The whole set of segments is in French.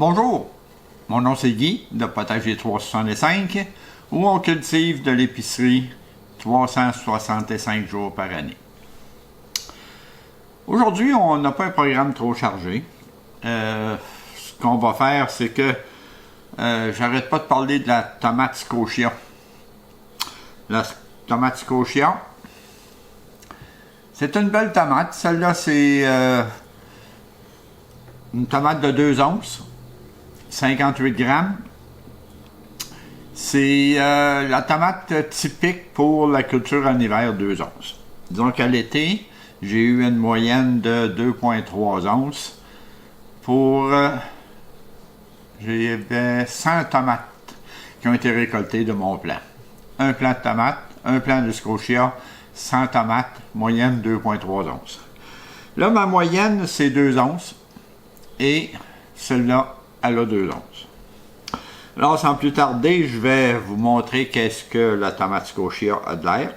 Bonjour, mon nom c'est Guy de Potager 365 où on cultive de l'épicerie 365 jours par année. Aujourd'hui, on n'a pas un programme trop chargé. Ce qu'on va faire, c'est que j'arrête pas de parler de la tomate Scotia. La tomate Scotia, c'est une belle tomate. Celle-là, c'est une tomate de 2 onces. 58 grammes. C'est la tomate typique pour la culture en hiver 2 onces. Donc à l'été, j'ai eu une moyenne de 2,3 onces pour... j'avais 100 tomates qui ont été récoltées de mon plant. Un plant de tomates, un plant de Scotia, 100 tomates, moyenne 2,3 onces. Là, ma moyenne, c'est 2 onces et celle-là, elle a 2 onces. Alors, sans plus tarder, je vais vous montrer qu'est-ce que la tomate Scotia a de l'air.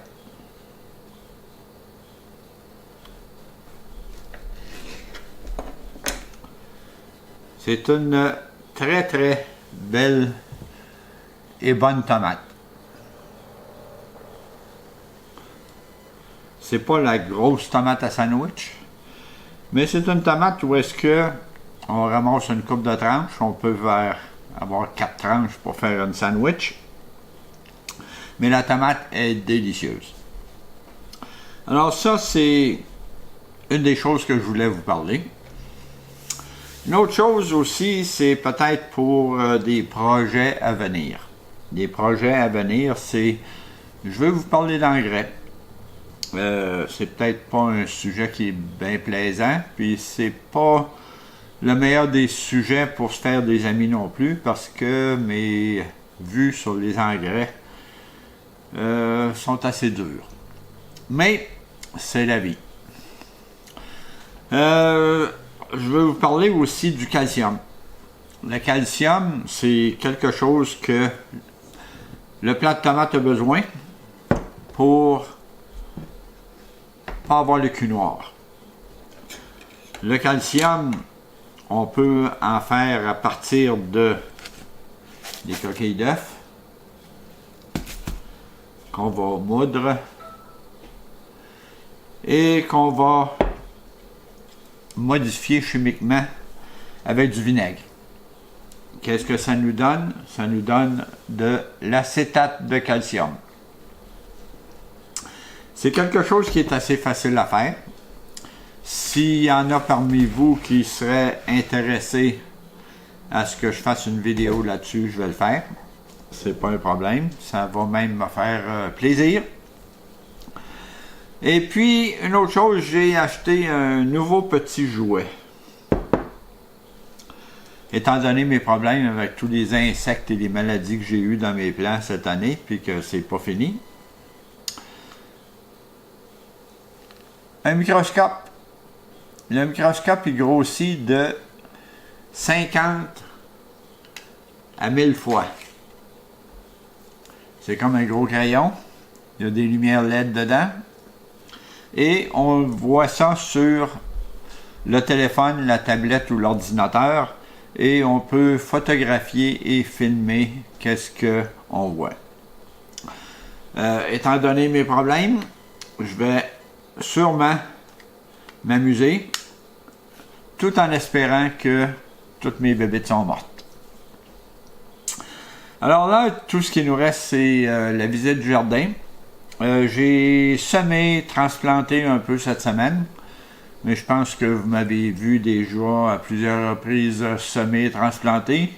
C'est une très très belle et bonne tomate. C'est pas la grosse tomate à sandwich, mais c'est une tomate où est-ce que on ramasse une coupe de tranches, on peut avoir 4 tranches pour faire un sandwich. Mais la tomate est délicieuse. Alors ça, c'est une des choses que je voulais vous parler. Une autre chose aussi, c'est peut-être pour des projets à venir. Des projets à venir, c'est... Je vais vous parler d'engrais. C'est peut-être pas un sujet qui est bien plaisant, puis c'est pas le meilleur des sujets pour se faire des amis non plus, parce que mes vues sur les engrais sont assez dures. Mais c'est la vie. Je vais vous parler aussi du calcium. Le calcium, c'est quelque chose que le plant de tomate a besoin pour pas avoir le cul noir. Le calcium, on peut en faire à partir de des coquilles d'œufs qu'on va moudre et qu'on va modifier chimiquement avec du vinaigre. Qu'est-ce que ça nous donne? Ça nous donne de l'acétate de calcium. C'est quelque chose qui est assez facile à faire. S'il y en a parmi vous qui seraient intéressés à ce que je fasse une vidéo là-dessus, je vais le faire. C'est pas un problème. Ça va même me faire plaisir. Et puis, une autre chose, j'ai acheté un nouveau petit jouet. Étant donné mes problèmes avec tous les insectes et les maladies que j'ai eues dans mes plants cette année, puis que c'est pas fini. Un microscope. Le microscope, il grossit de 50 à 1000 fois. C'est comme un gros crayon. Il y a des lumières LED dedans. Et on voit ça sur le téléphone, la tablette ou l'ordinateur. Et on peut photographier et filmer qu'est-ce qu'on voit. Étant donné mes problèmes, je vais sûrement m'amuser, tout en espérant que toutes mes bébites sont mortes. Alors là, tout ce qui nous reste, c'est la visite du jardin. J'ai semé, transplanté un peu cette semaine, mais je pense que vous m'avez vu déjà à plusieurs reprises semer, transplanter.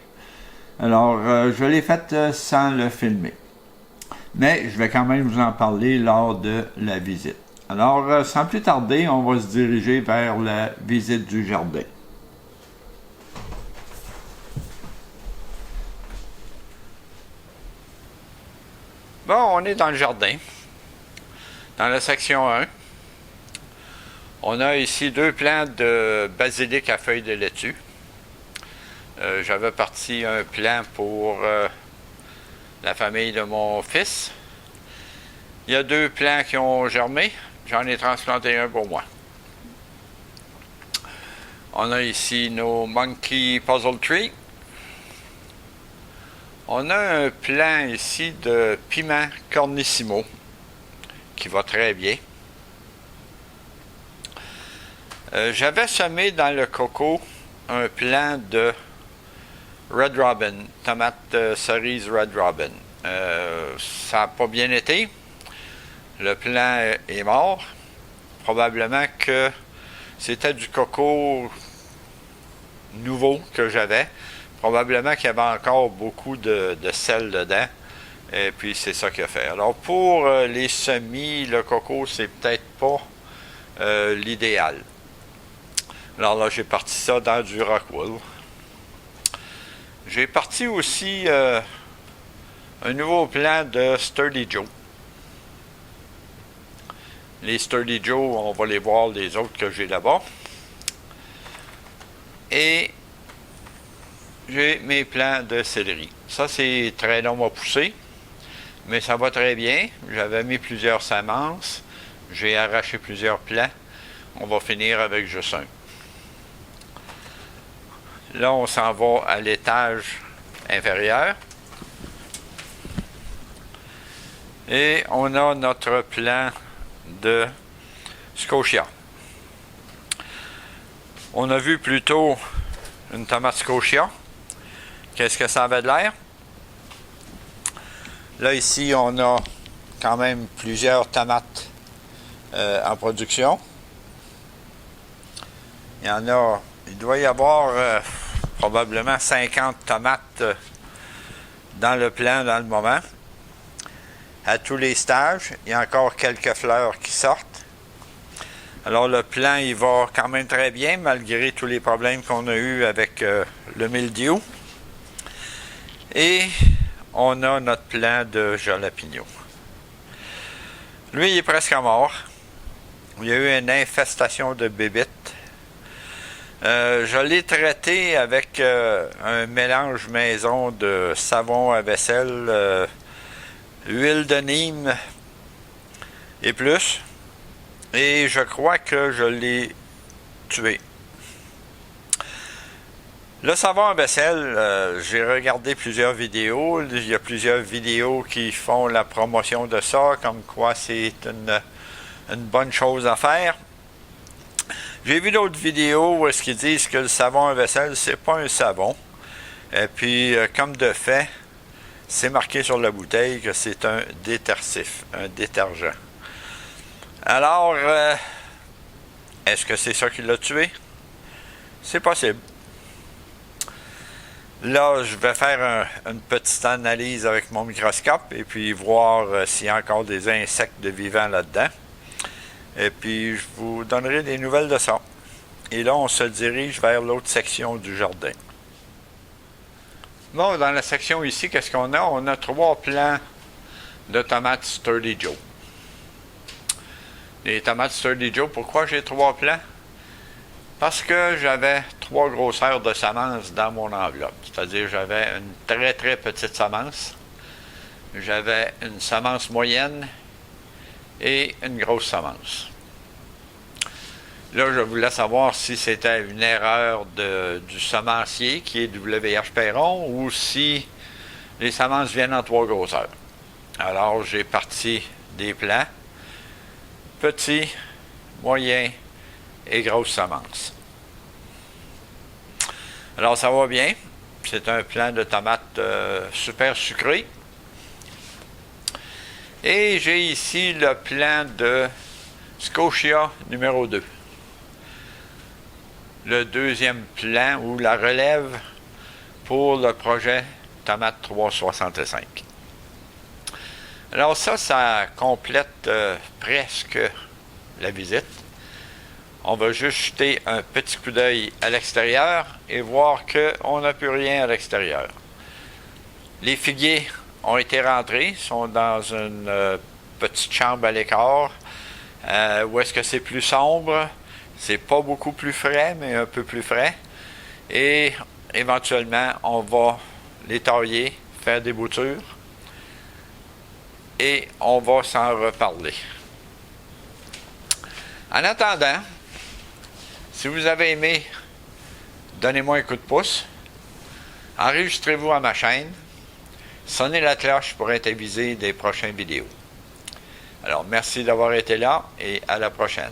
Alors, je l'ai fait sans le filmer. Mais je vais quand même vous en parler lors de la visite. Alors, sans plus tarder, on va se diriger vers la visite du jardin. Bon, on est dans le jardin, dans la section 1. On a ici 2 plants de basilic à feuilles de laitue. J'avais parti un plant pour la famille de mon fils. Il y a 2 plants qui ont germé. J'en ai transplanté un pour moi. On a ici nos Monkey Puzzle Tree On a un plant ici de piment cornissimo qui va très bien. J'avais semé dans le coco un plant de Red Robin, tomate cerise Red Robin. Ça n'a pas bien été. Le plant est mort. Probablement que c'était du coco nouveau que j'avais. Probablement qu'il y avait encore beaucoup de sel dedans. Et puis c'est ça qu'il a fait. Alors pour les semis, le coco, c'est peut-être pas l'idéal. Alors là, j'ai parti ça dans du Rockwool. J'ai parti aussi un nouveau plant de Sturdy Joe. Les Sturdy Joe, on va les voir les autres que j'ai là-bas. Et j'ai mes plants de céleri. Ça, c'est très long à pousser, mais ça va très bien. J'avais mis plusieurs semences. J'ai arraché plusieurs plants. On va finir avec juste un. Là, on s'en va à l'étage inférieur. Et on a notre plant de Scotia. On a vu plus tôt une tomate Scotia. Qu'est-ce que ça avait de l'air? Là, ici, on a quand même plusieurs tomates en production. Il doit y avoir probablement 50 tomates dans le plant dans le moment. À tous les stages, il y a encore quelques fleurs qui sortent. Alors le plant, il va quand même très bien, malgré tous les problèmes qu'on a eus avec le mildiou. Et on a notre plant de jalapeno. Lui, il est presque mort. Il y a eu une infestation de bébites. Je l'ai traité avec un mélange maison de savon à vaisselle, huile de Nîmes et plus. Et je crois que je l'ai tué. Le savon à vaisselle, j'ai regardé plusieurs vidéos. Il y a plusieurs vidéos qui font la promotion de ça, comme quoi c'est une bonne chose à faire. J'ai vu d'autres vidéos où est-ce qu'ils disent que le savon à vaisselle, c'est pas un savon. Et puis, comme de fait, c'est marqué sur la bouteille que c'est un détersif, un détergent. Alors, est-ce que c'est ça qui l'a tué? C'est possible. Là, je vais faire une petite analyse avec mon microscope et puis voir s'il y a encore des insectes de vivants là-dedans. Et puis, je vous donnerai des nouvelles de ça. Et là, on se dirige vers l'autre section du jardin. Bon, dans la section ici, qu'est-ce qu'on a? On a 3 plants de tomates Sturdy Joe. Les tomates Sturdy Joe, pourquoi j'ai 3 plants? Parce que j'avais 3 grosseurs de semences dans mon enveloppe. C'est-à-dire, j'avais une très, très petite semence. J'avais une semence moyenne et une grosse semence. Là, je voulais savoir si c'était une erreur du semencier qui est WH Perron ou si les semences viennent en 3 grosseurs. Alors, j'ai parti des plants petits, moyens et grosses semences. Alors, ça va bien. C'est un plant de tomates super sucré. Et j'ai ici le plant de Scotia numéro 2. Le deuxième plant ou la relève pour le projet Tomate 365. Alors ça complète presque la visite. On va juste jeter un petit coup d'œil à l'extérieur et voir qu'on n'a plus rien à l'extérieur. Les figuiers ont été rentrés, sont dans une petite chambre à l'écart, où est-ce que c'est plus sombre, c'est pas beaucoup plus frais, mais un peu plus frais. Et éventuellement, on va les tailler, faire des boutures, et on va s'en reparler. En attendant, si vous avez aimé, donnez-moi un coup de pouce, enregistrez-vous à ma chaîne, sonnez la cloche pour être avisé des prochaines vidéos. Alors, merci d'avoir été là et à la prochaine.